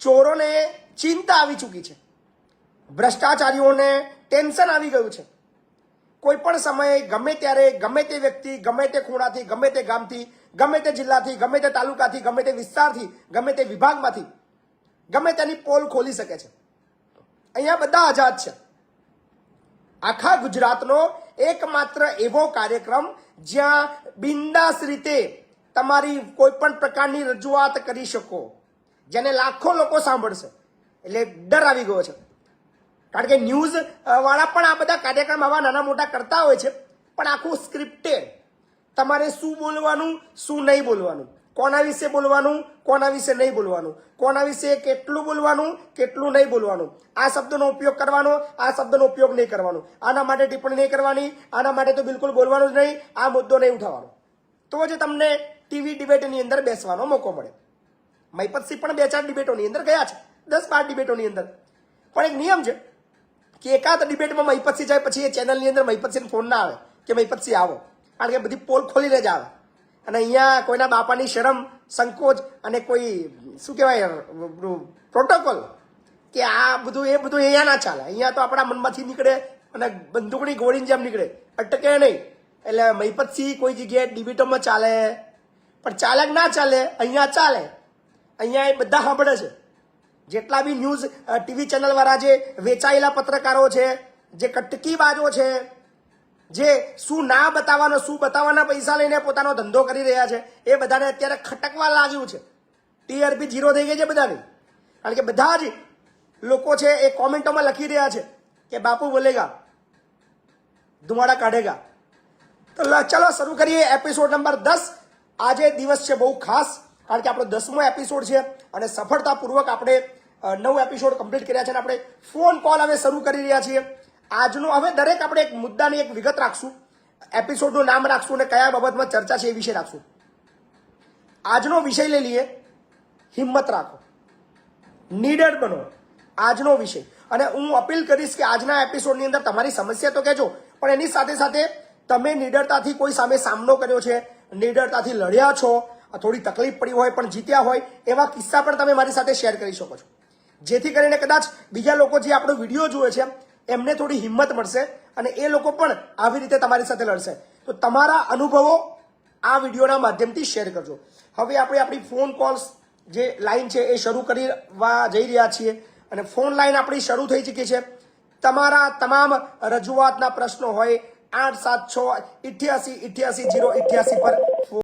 ચોરોને ચિંતા આવી ચૂકી છે, ભ્રષ્ટાચારીઓને ટેન્શન આવી ગયું છે। કોઈ પણ સમયે ગમે ત્યારે ગમે તે વ્યક્તિ ગમે તે ખૂણાથી ગમે તે ગામથી ગમે તે જિલ્લાથી ગમે તે તાલુકાથી ગમે તે વિસ્તારથી ગમે તે વિભાગમાંથી ગમે તેની પોલ ખોલી શકે છે। અહીંયા બધા આઝાદ છે। આખા ગુજરાતનો એકમાત્ર એવો કાર્યક્રમ જ્યાં બિંદાસ રીતે તમારી કોઈ પણ પ્રકારની રજૂઆત કરી શકો, જેને લાખો લોકો સાંભળશે। એટલે ડર આવી ગયો છે, કારણ કે ન્યૂઝ વાળા પણ આ બધા કાર્યક્રમ આવા નાના મોટા કરતા હોય છે, પણ આખું સ્ક્રિપ્ટેડ, તમારે શું બોલવાનું શું નહીં બોલવાનું, કોના વિશે બોલવાનું કોના વિશે નહીં બોલવાનું, કોના વિશે કેટલું બોલવાનું કેટલું નહીં બોલવાનું, આ શબ્દનો ઉપયોગ કરવાનો આ શબ્દનો ઉપયોગ નહીં કરવાનો, આના માટે ટિપ્પણી નહીં કરવાની, આના માટે તો બિલકુલ બોલવાનું જ નહીં, આ મુદ્દો નહીં ઉઠાવવાનો, તો જ તમને ટીવી ડિબેટની અંદર બેસવાનો મોકો મળે। મહિપતસિંહ પણ 2-4 ડિબેટોની અંદર ગયા છે, 10-12 ડિબેટોની અંદર, પણ એક નિયમ છે કે એકાદ ડિબેટમાં મહિપતસિંહ જાય પછી એ ચેનલની અંદર મહિપતસિંહનો ફોન ના આવે કે મહિપતસિંહ આવો, કારણ કે બધી પોલ ખોલીને જ આવે। અને અહીંયા કોઈના બાપાની શરમ સંકોચ અને કોઈ શું કહેવાય પ્રોટોકોલ કે આ બધું એ બધું અહીંયા ના ચાલે। અહીંયા તો આપણા મનમાંથી નીકળે અને બંદૂકની ગોળીની જેમ નીકળે, અટકે નહીં। એટલે મહિપતસિંહ કોઈ જગ્યાએ ડિબેટોમાં ચાલે, પણ ચાલે કે ના ચાલે અહીંયા ચાલે। અહીંયા એ બધા સાંભળે છે, જેટલા બી ન્યૂઝ ટીવી ચેનલ વાળા જે વેચાયેલા પત્રકારો છે, જે કટકીબાજો છે, જે શું ના બતાવવાનો શું બતાવવાના પૈસા લઈને પોતાનો ધંધો કરી રહ્યા છે, એ બધાને અત્યારે ખટકવા લાગ્યું છે। ટીઆરપી 0 થઈ ગઈ છે બધાની, કારણ કે બધા જ લોકો છે એ કોમેન્ટોમાં લખી રહ્યા છે કે બાપુ બોલેગા ધુમાડા કાઢેગા। તો ચલો શરૂ કરીએ એપિસોડ નંબર 10। આજે દિવસ છે બહુ ખાસ, કારણ કે આપણો 10મો એપિસોડ છે અને સફળતાપૂર્વક આપણે 9 એપિસોડ કમ્પ્લીટ કર્યા છે અને આપણે ફોન કોલ હવે શરૂ કરી રહ્યા છીએ। આજનો હવે દરેક આપણે એક મુદ્દાની એક વિગત રાખશું, એપિસોડનું નામ રાખશું અને કયા બાબતમાં ચર્ચા છે એ વિશે રાખશું। આજનો વિષય લઈ લઈએ, હિંમત રાખો, નીડર બનો, આજનો વિષય। અને હું અપીલ કરીશ કે આજના એપિસોડની અંદર તમારી સમસ્યા તો કહેજો, પણ એની સાથે સાથે તમે નીડરતાથી કોઈ સામે સામનો કર્યો છે, નીડરતાથી લડ્યા છો, થોડી તકલીફ પડી હોય પણ જીત્યા હોય, એવા કિસ્સા પણ તમે મારી સાથે શેર કરી શકો છો, જેથી કરીને કદાચ બીજા લોકો જે આપણો વિડીયો જુએ છે એમને થોડી હિંમત મળશે અને એ લોકો પણ આવી રીતે તમારી સાથે લડશે। તો તમારા અનુભવો આ વિડીયોના માધ્યમથી શેર કરજો। હવે આપણે આપણી ફોન કોલ્સ જે લાઈન છે એ શરૂ કરવા જઈ રહ્યા છીએ અને ફોન લાઈન આપણી શરૂ થઈ ચૂકી છે। તમારા તમામ રજૂઆતના પ્રશ્નો હોય 87688088088 પર